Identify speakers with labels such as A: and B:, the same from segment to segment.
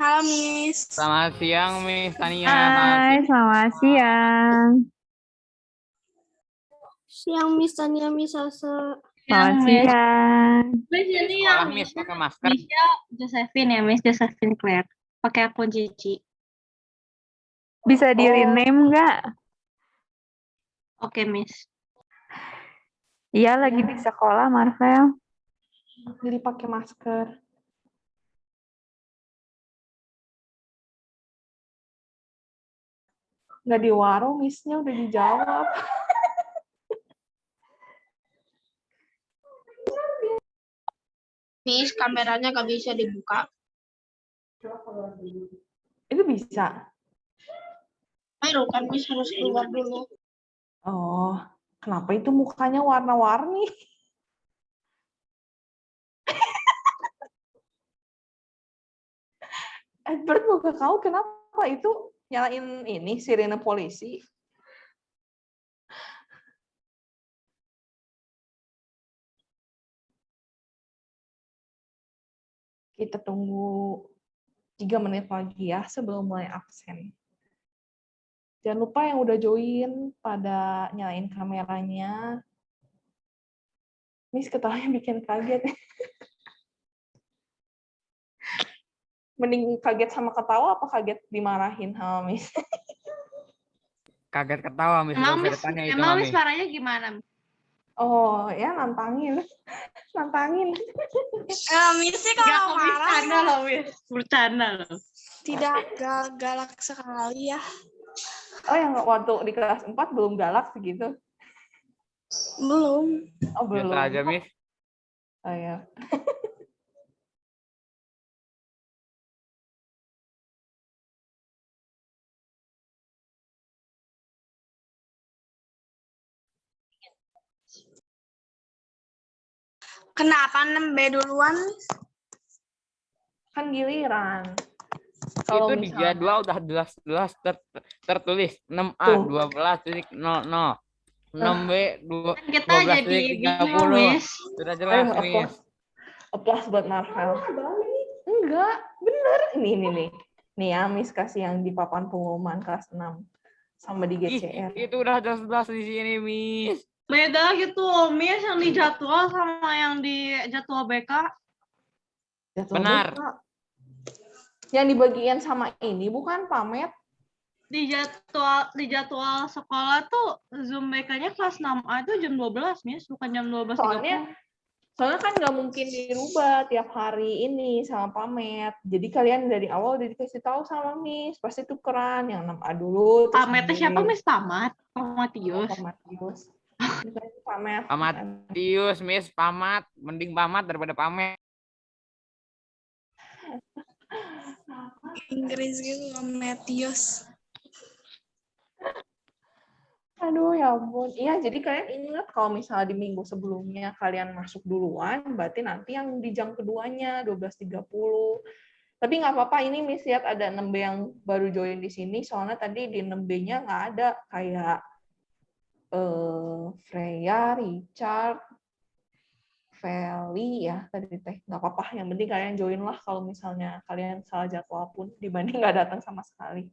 A: Halo, Miss.
B: Selamat siang, Miss Tania. Selamat
C: Hai,
B: siang.
C: selamat siang.
A: Siang, Miss Tania, Miss Sasa.
C: Selamat siang.
D: Miss
B: Di
D: ini
B: sekolah,
D: yang
B: Miss,
D: Missnya
B: pakai masker.
D: Josephine ya, Miss Josephine Claire. Pakai akun Cici.
C: Bisa di rename nggak?
D: Oke, Miss.
C: Iya, lagi di sekolah, Marvel.
E: Jadi pakai masker. Nggak di warung, Miss-nya udah dijawab.
A: Miss, kameranya nggak bisa dibuka.
E: Itu bisa.
A: Baru kan, Miss harus keluar dulu.
E: Oh, kenapa itu mukanya warna-warni? Edward, muka kau kenapa itu nyalain ini sirene polisi? Kita tunggu 3 menit lagi ya sebelum mulai absen. Jangan lupa yang udah join pada nyalain kameranya. Miss ketawanya bikin kaget. Mending kaget sama ketawa apa kaget dimarahin sama Miss?
B: Kaget ketawa, Miss.
D: Emang
B: Gak usah
D: Miss,
B: ditanya itu,
D: emang
B: Mami.
D: Miss suaranya gimana?
E: Oh, ya nantangin. Nantangin.
A: Miss sih kalau marah
D: Bercanda loh, Miss. Bercanda loh.
A: tidak galak sekali ya.
E: Oh, yang waktu di kelas 4 belum galak segitu?
A: Belum.
E: Oh, belum.
B: Biasa aja, Miss.
E: Oh, ya.
A: Kenapa 6B duluan, Miss?
E: Kan giliran.
B: Itu di jadwal udah jelas-jelas tertulis 6A,
E: Tuh.
B: 12.00. 6B,
D: Kan kita
B: 12.30.
D: jadi bingung, Miss.
B: Sudah jelas, Miss.
E: Applause buat Marvel. Enggak, bener. Nih. Nih ya, Miss kasih yang di papan pengumuman kelas 6 sama di GCR.
B: Itu udah jelas-jelas di sini, Miss.
D: Beda gitu, Miss, yang di jadwal sama yang di jadwal BK.
E: Jadwal
B: Benar.
E: BK. Yang dibagian sama ini bukan pamet.
D: Di jadwal sekolah tuh Zoom BK-nya kelas 6A itu jam 12, Miss, bukan jam 12.30.
E: Soalnya kan nggak mungkin dirubah tiap hari ini sama pamet. Jadi kalian dari awal udah dikasih tahu sama Miss, pasti tukeran yang 6A dulu.
D: Pametnya siapa, Miss? Pamat? Pamatius.
E: Pamatius. Pamet.
B: Pamatius, Miss. Pamat. Mending pamat daripada pamet.
A: Inggris gitu, Matius.
E: Aduh ya ampun. Iya, jadi kalian ingat kalau misalnya di minggu sebelumnya kalian masuk duluan, berarti nanti yang di jam keduanya 12.30. Tapi nggak apa-apa, ini Miss lihat ada 6B yang baru join di sini, soalnya tadi di 6B-nya nggak ada kayak Freya, Richard, Feli ya tadi teh. Nggak apa-apa, yang penting kalian join lah kalau misalnya kalian salah jadwal pun dibanding nggak datang sama sekali.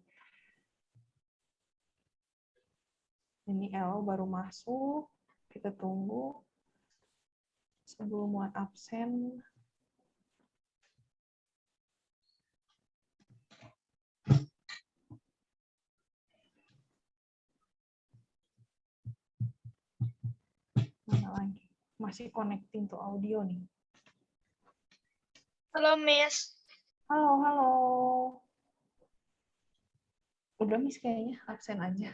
E: Ini Elo baru masuk, kita tunggu sebelum mulai absen. Mana lagi? Masih connecting to audio nih.
A: Halo, Miss.
E: Halo. Udah Miss kayaknya absen aja.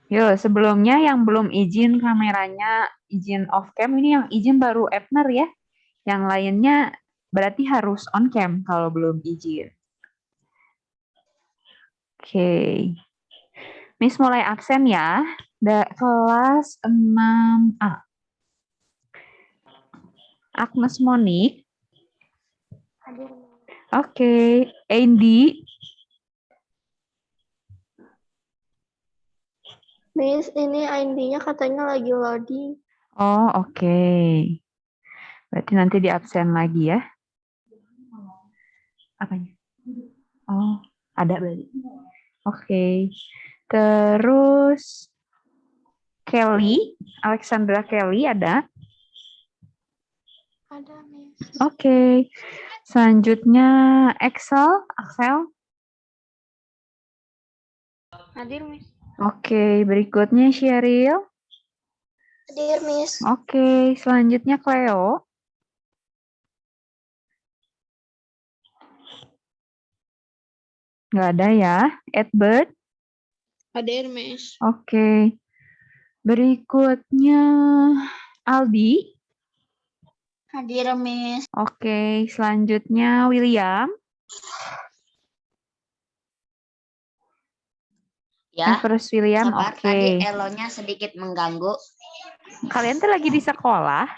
C: Yo, sebelumnya yang belum izin kameranya, izin off cam, ini yang izin baru Ebner ya. Yang lainnya berarti harus on cam kalau belum izin. Oke. Miss mulai absen ya. Kelas 6A. Agnes Monik. Oke. Andy.
A: Miss, ini ID-nya katanya lagi loading.
C: Oh, oke. Berarti nanti di absen lagi ya. Apanya? Oh, ada berarti. Oke. Terus Kelly, Alexandra Kelly ada.
A: Ada, Miss.
C: Oke. Selanjutnya Axel.
A: Hadir, Miss.
C: Oke, berikutnya Sheryl.
A: Hadir, Miss.
C: Oke, selanjutnya Cleo. Nggak ada ya. Edward.
A: Hadir, Miss.
C: Oke. Berikutnya Aldi.
A: Hadir, Miss.
C: Oke, selanjutnya William.
F: Ya,
C: Everest William.
F: sabar.
C: Oke.
F: Tadi elonya sedikit mengganggu.
C: Kalian tuh lagi di sekolah?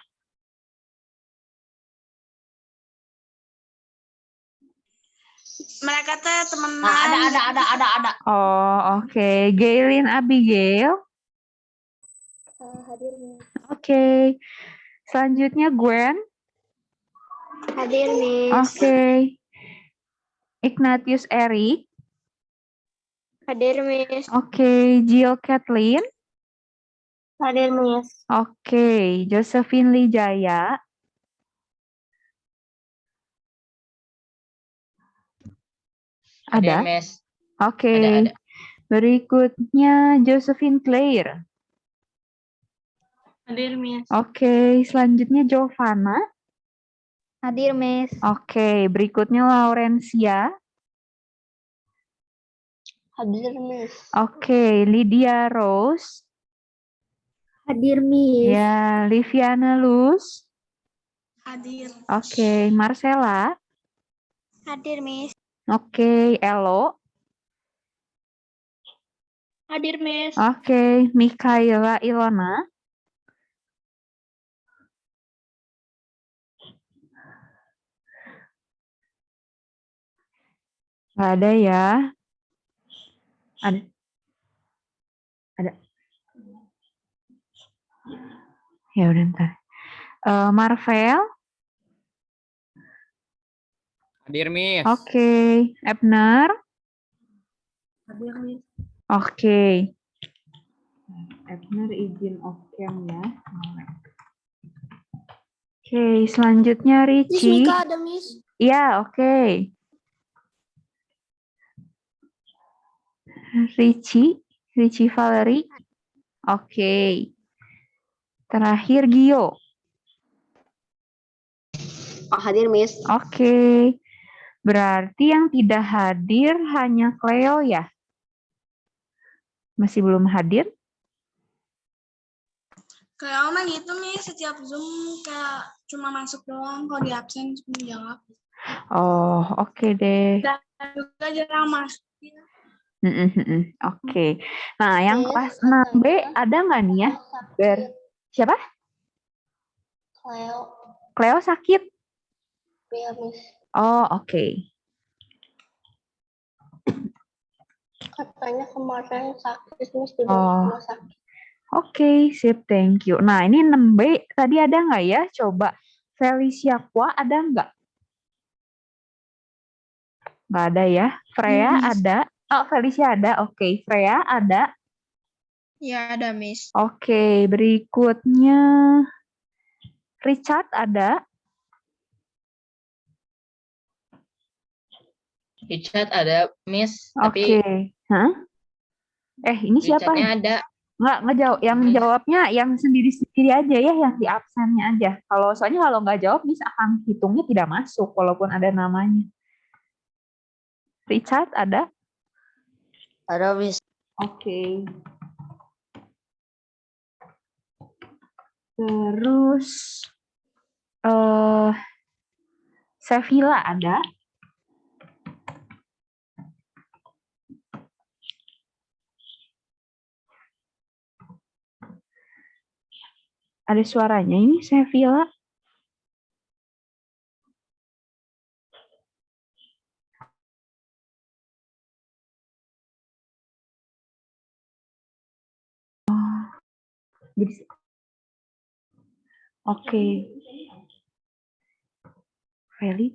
A: Mereka teh temenan.
F: Nah, ada.
C: Oh, oke. Gaylin Abigail.
A: Hadir, Miss.
C: Oke. Selanjutnya Gwen.
A: Hadir, Miss.
C: Oke. Ignatius Eric.
A: Hadir, Miss.
C: Oke. Jill Kathleen.
A: Hadir, Miss.
C: Oke. Josephine Lijaya.
B: Hadir,
C: Ada?
B: Miss.
C: Oke.
B: Ada.
C: Berikutnya Josephine Claire.
D: Hadir, Miss.
C: Oke. Selanjutnya Giovanna.
A: Hadir, Miss.
C: Oke. Berikutnya Laurencia.
A: Hadir, Miss.
C: Oke. Lydia Rose.
A: Hadir, Miss.
C: Ya, Liviana Luz.
A: Hadir.
C: Oke. Marcella.
A: Hadir, Miss.
C: Oke. Elo.
A: Hadir, Miss.
C: Oke. Mikaela Ilona. Nggak ada ya. Ada. Ya udah ntar. Marvel.
B: Hadir, Miss.
C: Oke. Ebner.
A: Hadir, Miss.
C: Oke. Ebner izin off cam ya. Oke, selanjutnya
A: Miss
C: Richie.
A: Mika ada, Miss.
C: Iya, oke. Richie Valerie. Oke. Terakhir Gio.
A: Hadir, Miss.
C: Oke. Berarti yang tidak hadir hanya Cleo ya? Masih belum hadir?
A: Kayak mah gitu, Miss. Setiap Zoom kayak cuma masuk doang. Kalau di absen cuma jawab.
C: Oh, oke deh.
A: Dan juga jarang masuk.
C: Oke. Nah, yang kelas 6B ada nggak nih ya? Siapa? Cleo sakit?
A: Iya, Miss.
C: Oh, oke.
A: Katanya kemarin sakit, Miss. Di
C: Oh.
A: rumah sakit.
C: Oke, sip, thank you. Nah, ini 6B tadi ada nggak ya? Coba Felicia Kwa ada nggak? Nggak ada ya. Freya ada. Oh, Felicia ada. Oke, Freya ada.
A: Ya, ada, Miss.
C: Oke, berikutnya Richard ada.
B: Richard ada, Miss.
C: Oke.
B: Tapi
C: Hah? Ini siapa?
B: Richardnya ada.
C: Nggak ngejawab. Yang jawabnya yang sendiri-sendiri aja ya, yang di absennya aja. Soalnya kalau nggak jawab, Miss akan hitungnya tidak masuk walaupun ada namanya. Richard ada?
F: Ada, Miss.
C: Oke. Terus Sevilla ada? Ada suaranya ini Sevilla. Jadi oke. Feli.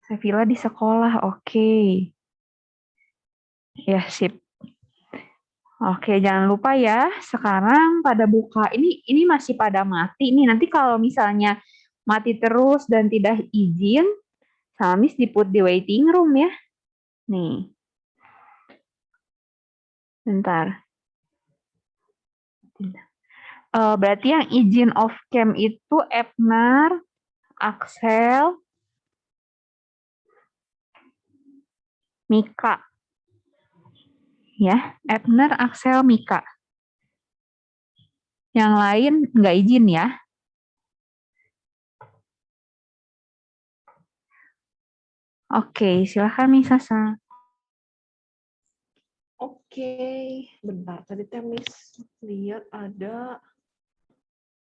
C: Sevilla di sekolah, oke. Ya, sip. Oke, jangan lupa ya. Sekarang pada buka. Ini masih pada mati nih. Nanti kalau misalnya mati terus dan tidak izin, sama Miss diput di waiting room ya. Nih. Bentar. Berarti yang izin off cam itu Ebner, Axel, Mika. Ya, Ebner, Axel, Mika. Yang lain nggak izin ya. Oke, silakan Miss Sasa.
E: Oke, bentar. Tadi Miss lihat ada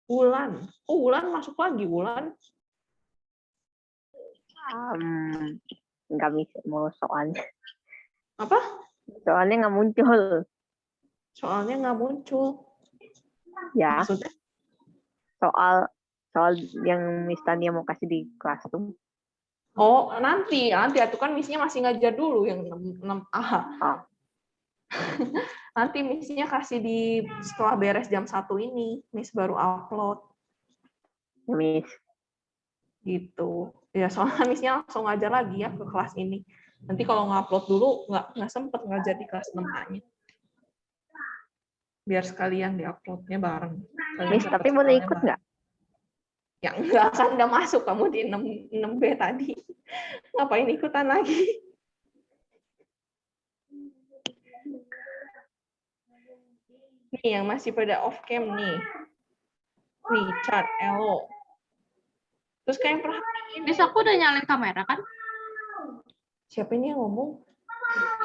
E: Wulan. Oh, Wulan masuk lagi, Wulan.
G: Nggak bisa mau soalnya.
E: Apa?
G: Soalnya nggak muncul.
E: Soalnya nggak muncul.
G: Ya,
E: Maksudnya?
G: soal yang Miss Tania mau kasih di kelas tuh.
E: Oh, nanti itu kan misinya masih ngajar dulu yang 6A.
G: Oh.
E: Nanti misinya kasih setelah beres jam 1 ini, Miss baru upload.
G: Miss.
E: Gitu. Ya, soalnya misinya langsung ngajar lagi ya ke kelas ini. Nanti kalau nge-upload dulu, nggak sempet ngajar di kelas 6A-nya. Biar sekalian di-uploadnya bareng.
G: Miss, tapi boleh ikut nggak?
E: Ya enggak, kan udah masuk kamu di 6B tadi. Ngapain ikutan lagi? Nih, yang masih pada off cam nih. Nih, chat Elo. Terus kalian perhatiin.
D: Miss, aku udah nyalain kamera kan?
E: Siapa ini yang ngomong?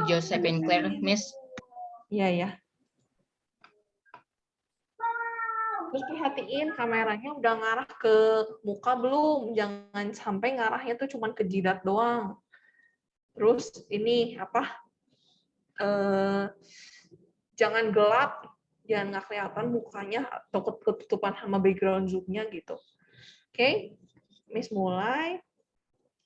F: Josephine Claire, Miss.
E: Iya, ya. Terus perhatiin kameranya udah ngarah ke muka belum? Jangan sampai ngarahnya tuh cuma ke jidat doang. Terus ini apa? Jangan gelap, jangan nggak kelihatan mukanya atau ketutupan sama background zoom-nya gitu. Oke, Miss mulai.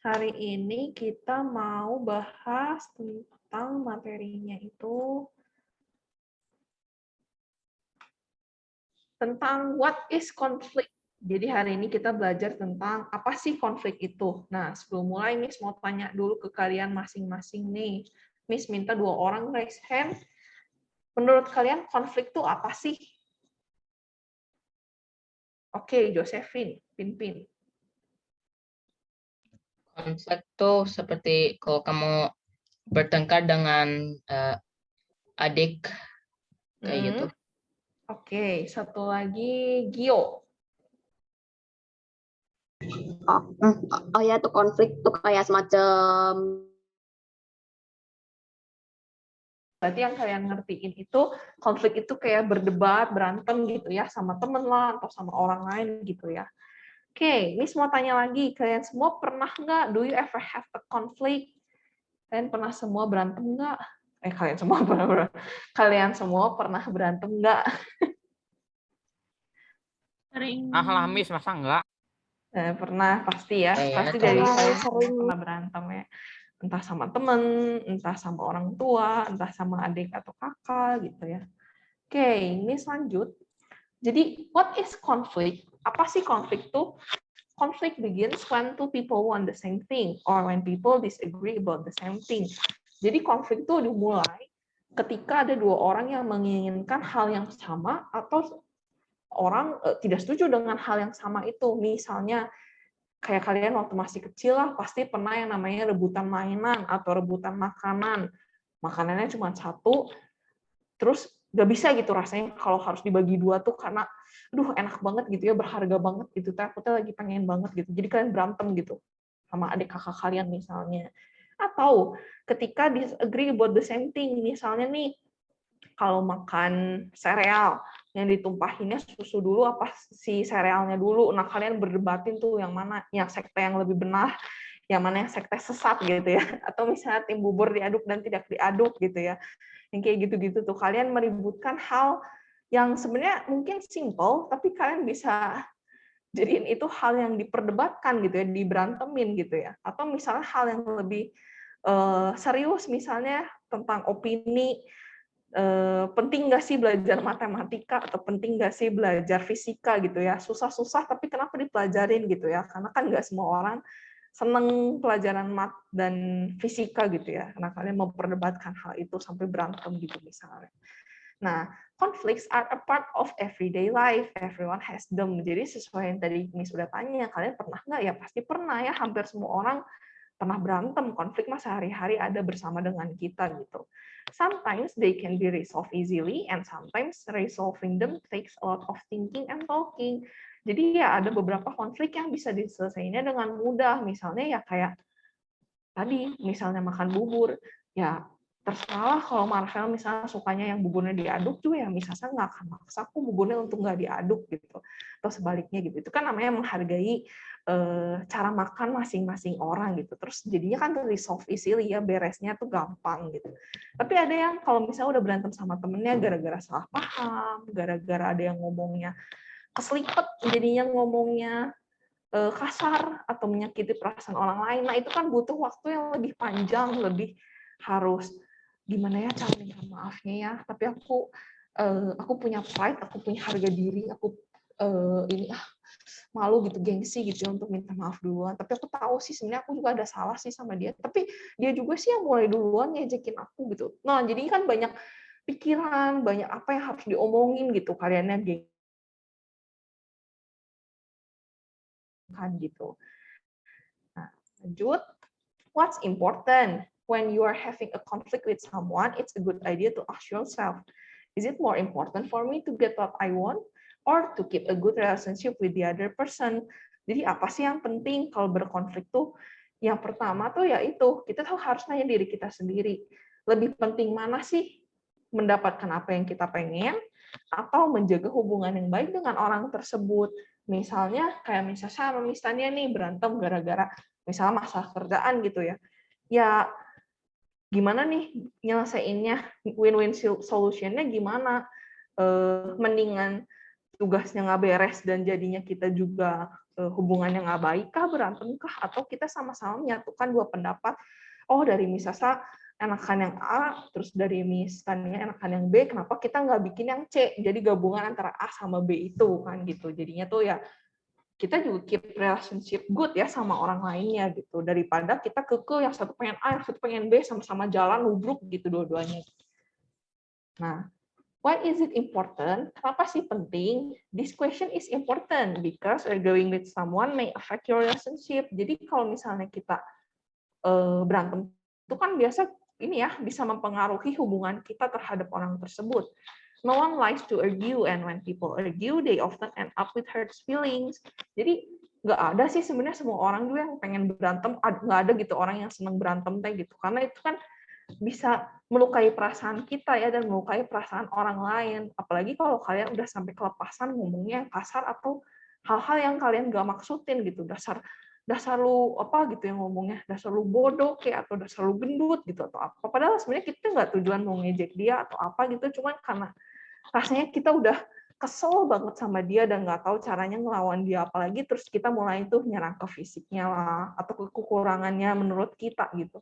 E: Hari ini kita mau bahas tentang materinya itu tentang what is conflict. Jadi hari ini kita belajar tentang apa sih konflik itu. Nah, sebelum mulai Miss mau tanya dulu ke kalian masing-masing nih. Miss minta 2 orang raise hand. Menurut kalian konflik itu apa sih? Oke, Josephine, Pinpin.
F: Konflik tuh seperti kalau kamu bertengkar dengan adik kayak gitu.
E: Oke, satu lagi Gio.
H: Oh ya, tuh konflik tuh kayak semacam.
E: Berarti yang kalian ngertiin itu konflik itu kayak berdebat, berantem gitu ya, sama temen lah atau sama orang lain gitu ya. Oke, Miss mau tanya lagi, kalian semua pernah nggak, do you ever have a conflict? Kalian pernah semua berantem nggak? Kalian semua pernah berantem nggak?
D: Sering.
B: Lah Miss, masa enggak?
E: Pernah, pasti ya. Pasti dari kalian semua pernah berantem ya. Entah sama temen, entah sama orang tua, entah sama adik atau kakak gitu ya. Oke, Miss lanjut. Jadi, what is conflict? Apa sih konflik tuh? Conflict begins when two people want the same thing or when people disagree about the same thing. Jadi konflik itu dimulai ketika ada 2 orang yang menginginkan hal yang sama atau orang tidak setuju dengan hal yang sama itu. Misalnya kayak kalian waktu masih kecil lah pasti pernah yang namanya rebutan mainan atau rebutan makanan. Makanannya cuma 1, terus nggak bisa gitu rasanya kalau harus dibagi 2 tuh karena aduh enak banget gitu ya, berharga banget gitu, aku tuh lagi pengen banget gitu, jadi kalian berantem gitu sama adik kakak kalian misalnya. Atau ketika disagree about the same thing, misalnya nih kalau makan sereal yang ditumpahinnya susu dulu apa si serealnya dulu, nah kalian berdebatin tuh yang mana yang sekte yang lebih benar, yang mana yang sekte sesat gitu ya, atau misalnya tim bubur diaduk dan tidak diaduk gitu ya. Yang kayak gitu-gitu tuh kalian meributkan hal yang sebenarnya mungkin simple tapi kalian bisa jadiin itu hal yang diperdebatkan gitu ya, diberantemin gitu ya. Atau misalnya hal yang lebih serius, misalnya tentang opini, penting nggak sih belajar matematika atau penting nggak sih belajar fisika gitu ya. Susah-susah tapi kenapa dipelajarin gitu ya. Karena kan nggak semua orang seneng pelajaran mat dan fisika gitu ya. Karena kalian memperdebatkan hal itu sampai berantem gitu misalnya. Nah, conflicts are a part of everyday life. Everyone has them. Jadi sesuai yang tadi Miss sudah tanya, kalian pernah nggak? Ya pasti pernah ya. Hampir semua orang pernah berantem. Konflik mah sehari-hari ada bersama dengan kita gitu. Sometimes they can be resolved easily, and sometimes resolving them takes a lot of thinking and talking. Jadi ya ada beberapa konflik yang bisa diselesaikannya dengan mudah. Misalnya ya kayak tadi, misalnya makan bubur, ya terserah kalau Marvel misalnya sukanya yang buburnya diaduk juga ya misalnya nggak akan maksa aku buburnya untuk nggak diaduk gitu, atau sebaliknya gitu. Itu kan namanya menghargai cara makan masing-masing orang gitu. Terus jadinya kan resolve easily ya, beresnya tuh gampang gitu. Tapi ada yang kalau misalnya udah berantem sama temennya gara-gara salah paham, gara-gara ada yang ngomongnya keselipet, jadinya ngomongnya kasar atau menyakiti perasaan orang lain. Nah, itu kan butuh waktu yang lebih panjang, lebih harus gimana ya cara minta maafnya ya. Tapi aku punya pride, aku punya harga diri, aku malu gitu, gengsi gitu ya untuk minta maaf duluan. Tapi aku tahu sih sebenarnya aku juga ada salah sih sama dia. Tapi dia juga sih yang mulai duluan ngejekin aku gitu. Nah, jadi kan banyak pikiran, banyak apa yang harus diomongin gitu kaliannya geng kan gitu. Nah, lanjut. What's important when you are having a conflict with someone? It's a good idea to ask yourself, is it more important for me to get what I want or to keep a good relationship with the other person? Jadi apa sih yang penting kalau berkonflik tuh? Yang pertama tuh yaitu kita tuh harus nanya diri kita sendiri. Lebih penting mana sih mendapatkan apa yang kita pengen atau menjaga hubungan yang baik dengan orang tersebut? Misalnya kayak misalnya sama misalnya nih berantem gara-gara misalnya masalah kerjaan gitu ya. Ya gimana nih nyelesainnya, win-win solution-nya gimana? Mendingan tugasnya nggak beres dan jadinya kita juga hubungannya nggak baik kah, berantem kah, atau kita sama-sama menyatukan dua pendapat. Oh dari misalnya enakan yang A, terus dari misalnya enakan yang B, kenapa kita nggak bikin yang C? Jadi gabungan antara A sama B itu kan gitu. Jadinya tuh ya kita juga keep relationship good ya sama orang lainnya gitu. Daripada kita kekeh yang satu pengen A, yang satu pengen B, sama-sama jalan nubruk gitu dua-duanya. Nah, why is it important? Kenapa sih penting? This question is important because going with someone may affect your relationship. Jadi kalau misalnya kita berantem itu kan biasa ini ya bisa mempengaruhi hubungan kita terhadap orang tersebut. No one likes to argue, and when people argue, they often end up with hurt feelings. Jadi nggak ada sih sebenarnya semua orang juga yang pengen berantem, nggak ada gitu orang yang seneng berantem teh gitu. Karena itu kan bisa melukai perasaan kita ya dan melukai perasaan orang lain. Apalagi kalau kalian udah sampai kelepasan ngomongnya yang kasar atau hal-hal yang kalian nggak maksudin gitu. Dasar lu apa gitu yang ngomongnya, dasar lu bodoh kayak atau dasar lu gendut gitu atau apa. Padahal sebenarnya kita nggak tujuan mau ngejek dia atau apa gitu, cuman karena rasanya kita udah kesel banget sama dia dan nggak tahu caranya ngelawan dia, apalagi terus kita mulai tuh nyerang ke fisiknya lah atau kekurangannya menurut kita gitu.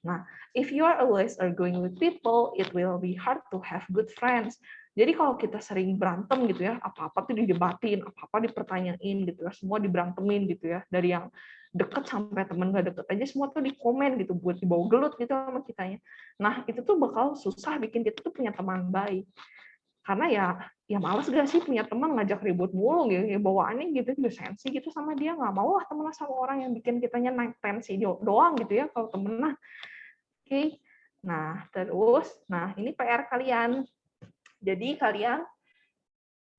E: Nah, if you are always arguing with people, it will be hard to have good friends. Jadi kalau kita sering berantem gitu ya, apa-apa tuh didebatin, apa-apa dipertanyain gitu ya, semua diberantemin gitu ya, dari yang deket sampai temen gak deket aja semua tuh di komen gitu, buat dibawa gelut gitu sama kitanya. Nah, itu tuh bakal susah bikin kita tuh punya teman baik. Karena ya males gak sih punya teman ngajak ribut mulu gitu, ya bawaannya gitu, juga sensi gitu sama dia, nggak mau lah temenan sama orang yang bikin kitanya naik tensi doang gitu ya kalau temenan. Oke, nah terus, ini PR kalian. Jadi kalian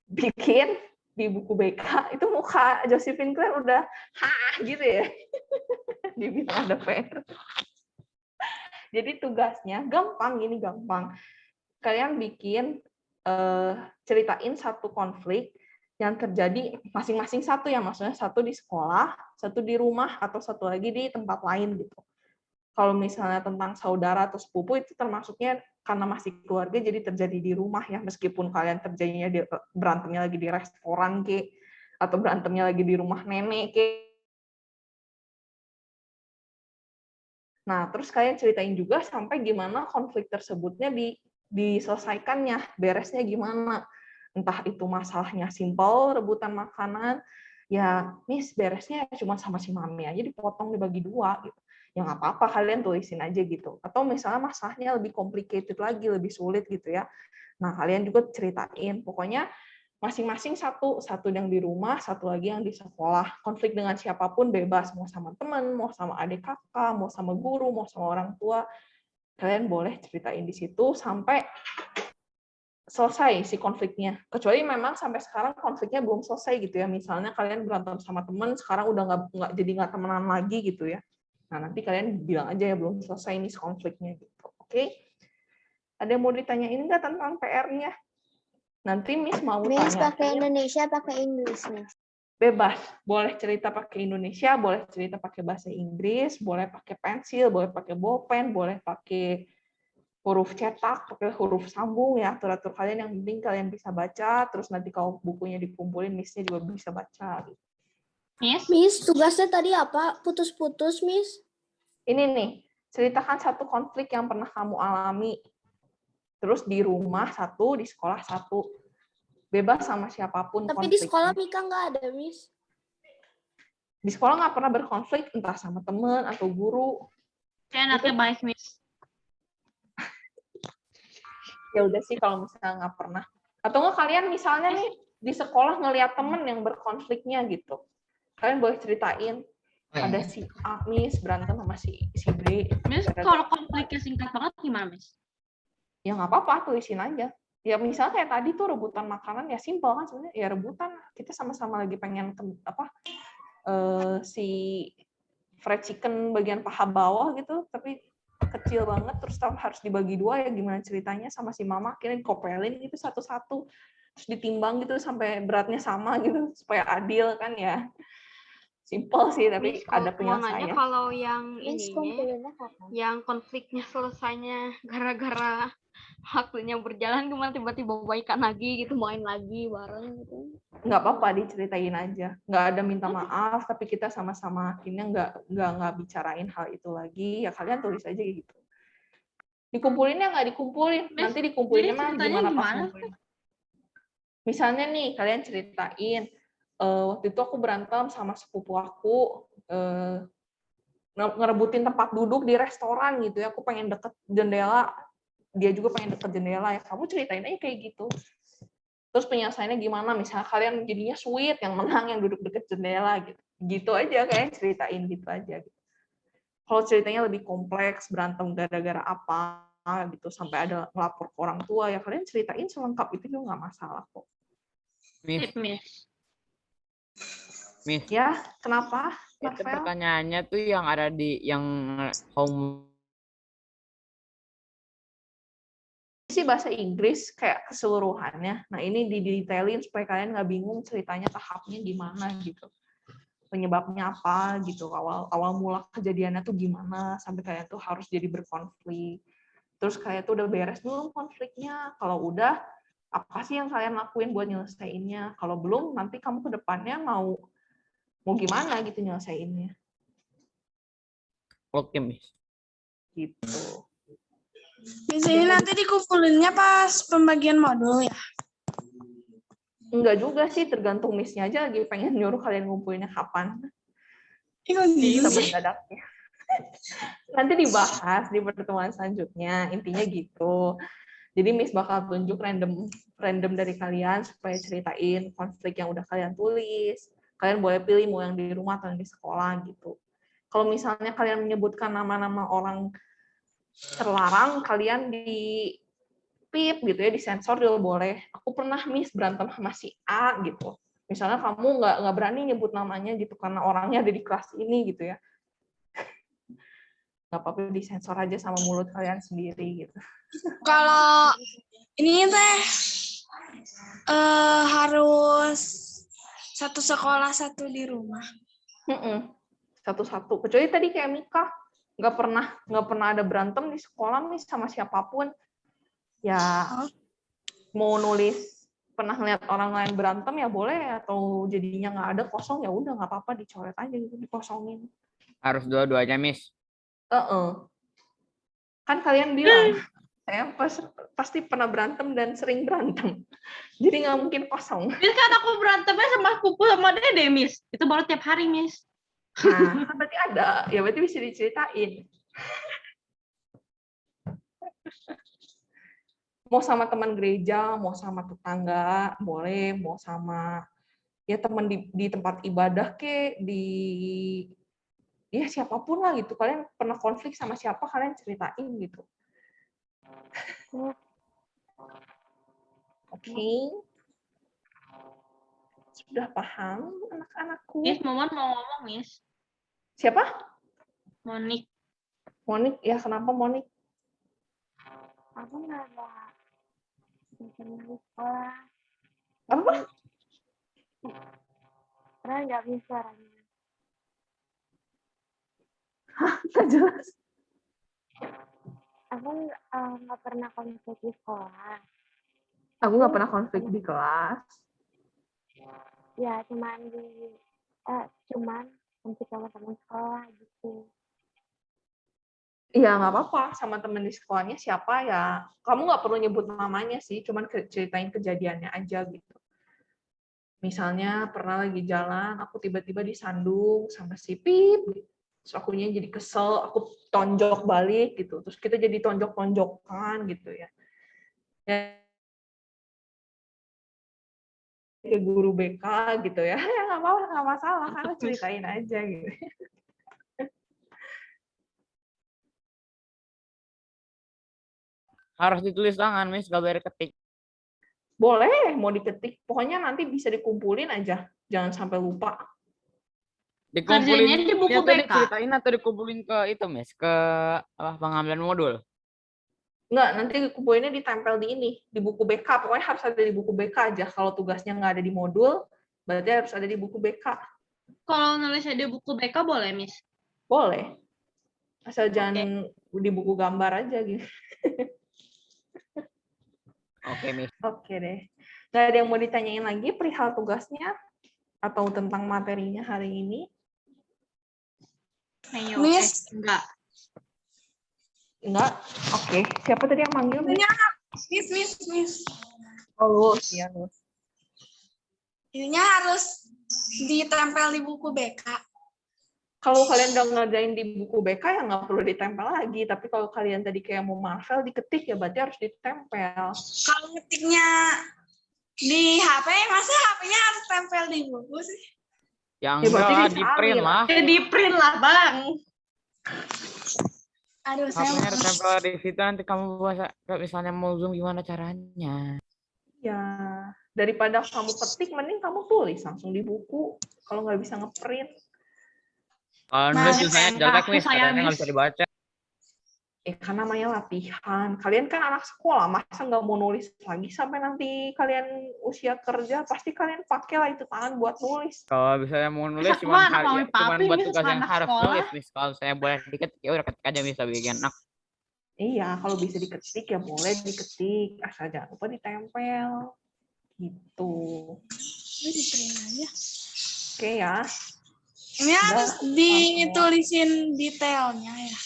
E: bikin di buku BK itu muka Josephine Claire udah gitu ya, dibilang ada PR. Jadi tugasnya gampang, ini gampang. Kalian bikin ceritain satu konflik yang terjadi masing-masing satu ya, maksudnya satu di sekolah, satu di rumah, atau satu lagi di tempat lain gitu. Kalau misalnya tentang saudara atau sepupu itu termasuknya karena masih keluarga jadi terjadi di rumah ya, meskipun kalian terjadinya berantemnya lagi di restoran atau berantemnya lagi di rumah nenek kayak. Nah, terus kalian ceritain juga sampai gimana konflik tersebutnya diselesaikannya, beresnya gimana. Entah itu masalahnya simpel, rebutan makanan, ya Miss beresnya cuma sama si mami aja dipotong dibagi 2 gitu. Ya nggak apa-apa, kalian tulisin aja gitu. Atau misalnya masalahnya lebih complicated lagi, lebih sulit gitu ya. Nah, kalian juga ceritain. Pokoknya masing-masing satu yang di rumah, satu lagi yang di sekolah. Konflik dengan siapapun bebas, mau sama teman, mau sama adik kakak, mau sama guru, mau sama orang tua. Kalian boleh ceritain di situ sampai selesai si konfliknya. Kecuali memang sampai sekarang konfliknya belum selesai gitu ya. Misalnya kalian berantem sama teman, sekarang udah nggak temenan lagi gitu ya. Nah, nanti kalian bilang aja ya belum selesai nih konfliknya gitu. Oke? Ada yang mau ditanyain nggak tentang PR-nya? Nanti Miss mau
I: Miss
E: tanya.
I: pakai Indonesia, pakai Inggris, Miss.
E: Bebas, boleh cerita pakai Indonesia, boleh cerita pakai bahasa Inggris, boleh pakai pensil, boleh pakai bolpen, boleh pakai huruf cetak, pakai huruf sambung ya, atur-atur kalian, yang penting kalian bisa baca, terus nanti kalau bukunya dikumpulin, Miss-nya juga bisa baca.
I: Miss, tugasnya tadi apa? Putus-putus, Miss.
E: Ini nih, ceritakan satu konflik yang pernah kamu alami. Terus di rumah 1, di sekolah 1. Bebas sama siapapun.
I: Tapi di sekolah Mika nggak ada, Miss.
E: Di sekolah nggak pernah berkonflik, entah sama teman atau guru.
D: Kayak anaknya baik, Miss.
E: Ya udah sih kalau misalnya nggak pernah. Atau nggak kalian misalnya nih di sekolah ngelihat temen yang berkonfliknya gitu. Kalian boleh ceritain. Ada si A, Miss, berantem sama si B.
D: Miss, kalau konfliknya singkat banget gimana, Miss?
E: Ya nggak apa-apa, tulisin aja. Ya misalnya kayak tadi tuh rebutan makanan, ya simpel kan sebenarnya. Ya rebutan, kita sama-sama lagi pengen si fried chicken bagian paha bawah gitu, tapi kecil banget, terus harus dibagi 2, ya gimana ceritanya sama si mama, akhirnya dikopelin gitu satu-satu, terus ditimbang gitu sampai beratnya sama gitu, supaya adil kan ya. Simpel sih, tapi ada penyelesaiannya.
J: Kalau yang ininya, yang konfliknya selesainya gara-gara waktunya berjalan, kemana tiba-tiba baikan lagi gitu, main lagi bareng gitu.
E: Nggak apa-apa, diceritain aja. Nggak ada minta maaf, tapi kita sama-sama akhirnya nggak bicarain hal itu lagi. Ya kalian tulis aja gitu. Dikumpulinnya nggak dikumpulin. Nanti dikumpulin mah gimana pas ngumpulin. Misalnya nih, kalian ceritain, waktu itu aku berantem sama sepupu aku, ngerebutin tempat duduk di restoran gitu ya. Aku pengen deket jendela, dia juga pengen deket jendela ya. Kamu ceritain aja kayak gitu. Terus penyelesaiannya gimana? Misalnya kalian jadinya sweet, yang menang yang duduk deket jendela gitu. Gitu aja, kayak ceritain gitu aja. Gitu. Kalau ceritanya lebih kompleks, berantem gara-gara apa gitu, sampai ada ngelapor ke orang tua, ya kalian ceritain selengkap itu juga nggak masalah kok.
B: Miss.
E: Ya, kenapa?
B: Itu pertanyaannya tuh yang ada di yang home
E: sih bahasa Inggris kayak keseluruhannya. Nah, ini didetailin supaya kalian nggak bingung ceritanya tahapnya gimana gitu. Penyebabnya apa gitu. Awal mula kejadiannya tuh gimana sampai kalian tuh harus jadi berkonflik. Terus kalian tuh udah beres belum konfliknya? Kalau udah, apa sih yang kalian lakuin buat nyelesainnya? Kalau belum, nanti kamu ke depannya mau gimana gitu nyelesainnya.
B: Oke, Miss.
E: Gitu.
A: Di sini nanti dikumpulinnya pas pembagian modul ya?
E: Enggak juga sih, tergantung Miss-nya aja lagi pengen nyuruh kalian ngumpulinnya kapan.
A: Gitu
E: sih. Nanti dibahas di pertemuan selanjutnya, intinya gitu. Jadi Miss bakal tunjuk random dari kalian supaya ceritain konflik yang udah kalian tulis. Kalian boleh pilih mau yang di rumah atau yang di sekolah gitu. Kalau misalnya kalian menyebutkan nama-nama orang terlarang, kalian di pip gitu ya, disensor juga boleh. Aku pernah Miss berantem sama si A gitu. Misalnya kamu nggak berani nyebut namanya gitu karena orangnya ada di kelas ini gitu ya. Nggak apa-apa, disensor aja sama mulut kalian sendiri gitu.
A: Kalau ini teh harus satu sekolah satu di rumah.
E: Satu-satu. Kecuali tadi kayak Mika nggak pernah ada berantem di sekolah nih sama siapapun. Ya mau nulis pernah ngeliat orang lain berantem ya boleh, atau jadinya nggak ada kosong ya udah nggak apa-apa, dicoret aja gitu, dikosongin.
B: Harus dua-duanya, Miss.
E: Kan kalian bilang saya pasti pernah berantem dan sering berantem, jadi nggak mungkin kosong.
D: Miss, kan aku berantemnya sama pupu sama dede, Miss. Itu baru tiap hari, Miss.
E: Nah, kan berarti ada, ya berarti bisa diceritain. Mau sama teman gereja, mau sama tetangga, boleh, mau sama ya teman di tempat ibadah ya siapapun lah gitu. Kalian pernah konflik sama siapa, kalian ceritain gitu. Oke. Sudah paham anak-anakku?
D: Miss, Momon mau ngomong, Miss.
E: Siapa?
D: Monik.
E: Monik, ya kenapa Monik?
I: Aku nggak ada internet di sekolah.
E: Apa?
I: Karena nggak bisa suaranya.
E: Nggak jelas.
I: Aku nggak pernah konflik di sekolah.
E: Aku nggak pernah konflik di kelas.
I: Ya, cuman konflik sama teman sekolah gitu.
E: Iya, nggak apa-apa. Sama teman di sekolahnya siapa ya. Kamu nggak perlu nyebut namanya sih, cuman ceritain kejadiannya aja gitu. Misalnya pernah lagi jalan, aku tiba-tiba disandung sama si Pip. Terus akunya jadi kesel, aku tonjok balik gitu. Terus kita jadi tonjok-tonjokan gitu ya. Ke guru BK gitu ya. Ya nggak apa-apa, nggak masalah. Karena ceritain aja gitu.
B: Harus ditulis tangan, Miss, gak boleh ketik.
E: Boleh, mau diketik. Pokoknya nanti bisa dikumpulin aja. Jangan sampai lupa.
B: Dikumpulin
D: Kerjanya di buku
B: tuh
D: BK.
B: diceritain atau dikumpulin ke itu, Miss, ke pengambilan modul.
E: Enggak, nanti kumpulinnya ditempel di ini, di buku BK. Pokoknya harus ada di buku BK aja. Kalau tugasnya nggak ada di modul, berarti harus ada di buku BK.
D: Kalau nulisnya di buku BK boleh, Miss?
E: Boleh. Asal jangan di buku gambar aja gitu.
B: Oke, Miss.
E: Oke deh. Nggak ada yang mau ditanyain lagi perihal tugasnya atau tentang materinya hari ini?
D: Ayo,
A: Miss.
D: Enggak.
E: Enggak? Oke. Siapa tadi yang manggil?
A: Miss.
E: Oh, Lus. Iya, Lus.
A: Ininya harus ditempel di buku BK.
E: Kalau kalian udah ngerjain di buku BK ya nggak perlu ditempel lagi. Tapi kalau kalian tadi kayak mau Marvel diketik ya berarti harus ditempel.
A: Kalau ngetiknya di HP, masa HP-nya harus tempel di buku sih?
B: Yang
E: Ya, berarti
B: enggak,
E: disalin.
B: di print lah.
D: Ya di print lah, Bang.
A: Aduh, saya
B: HP-nya harus tempel di situ, nanti kamu bisa, misalnya mau Zoom gimana caranya.
E: Ya, daripada kamu ketik, mending kamu tulis langsung di buku. Kalau nggak bisa ngeprint.
B: Kalau nulis tulisannya jelek, Miss, katanya nggak bisa dibaca.
E: Kan namanya latihan. Kalian kan anak sekolah, masa nggak mau nulis lagi sampai nanti kalian usia kerja, pasti kalian pakai lah itu tangan buat nulis.
B: Kalau misalnya mau nulis
D: Masa
B: cuma
D: anak mami papi,
B: buat
D: Miss,
B: tugas yang
D: anak
B: harus
D: sekolah.
B: nulis, Miss. Kalau saya boleh diketik ya udah ketik aja, bisa bikin enak.
E: Iya, kalau bisa diketik ya boleh diketik, asal jangan lupa ditempel. Gitu. Oke ya.
A: Ini harus ditulisin detailnya ya.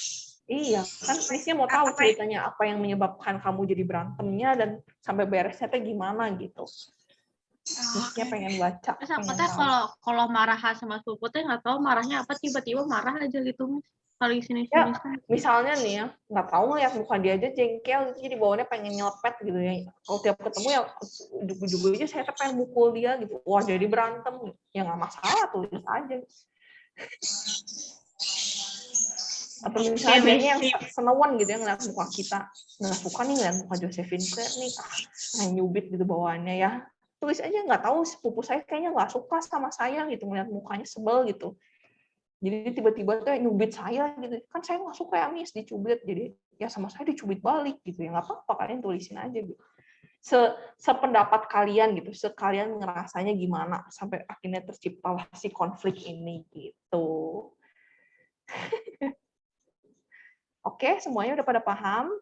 E: Iya, kan Prisnya mau tahu ceritanya apa yang menyebabkan kamu jadi berantemnya dan sampai beresnya teh gimana gitu. Prisnya pengen baca.
D: Terus aku teh kalau marah sama sepupu teh nggak tahu marahnya apa, tiba-tiba marah aja gitu, Miss. Kalau sini
E: Ya, misalnya nih ya, nggak tahu ngeliat muka dia aja jengkel, jadi bawaannya pengen nyelepet gitu ya. Kalau tiap ketemu ya ujuk-ujuk aja saya tuh pengen mukul dia gitu. Wah jadi berantem, ya nggak masalah, tulis aja. Atau misalnya dia yang senewan gitu ya ngeliat muka kita, nggak suka nih ngeliat muka Josephine nih, nyubit gitu bawaannya ya. Tulis aja, nggak tahu sepupu saya kayaknya nggak suka sama saya gitu, ngeliat mukanya sebel gitu. Jadi tiba-tiba tuh nyubit saya gitu, kan saya nggak suka ya Miss dicubit, jadi ya sama saya dicubit balik gitu ya, nggak apa-apa, kalian tulisin aja gitu. Sependapat kalian gitu, sekalian ngerasanya gimana sampai akhirnya terciptalah si konflik ini gitu. Oke, semuanya udah pada paham?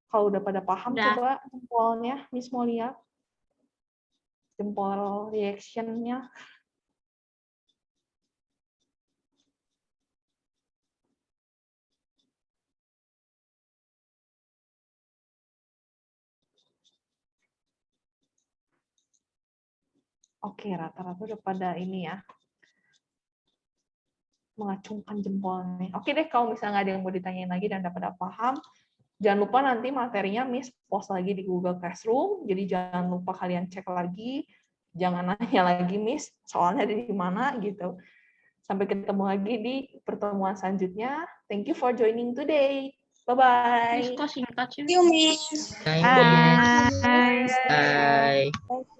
E: Kalau udah pada paham, coba jempolnya Miss mau lihat. jempol reaction-nya. Oke, rata-rata udah pada ini ya. Mengacungkan jempolnya. Oke deh, kalau misalnya nggak ada yang mau ditanyain lagi dan pada paham, jangan lupa nanti materinya Miss post lagi di Google Classroom. Jadi jangan lupa kalian cek lagi. Jangan nanya lagi Miss, soalnya ada di mana gitu. Sampai ketemu lagi di pertemuan selanjutnya. Thank you for joining today. Bye-bye.
D: Miss, kok singkat sih?
A: Thank you, Miss.
F: Bye, Miss.
C: Bye.
F: Bye.
E: Bye.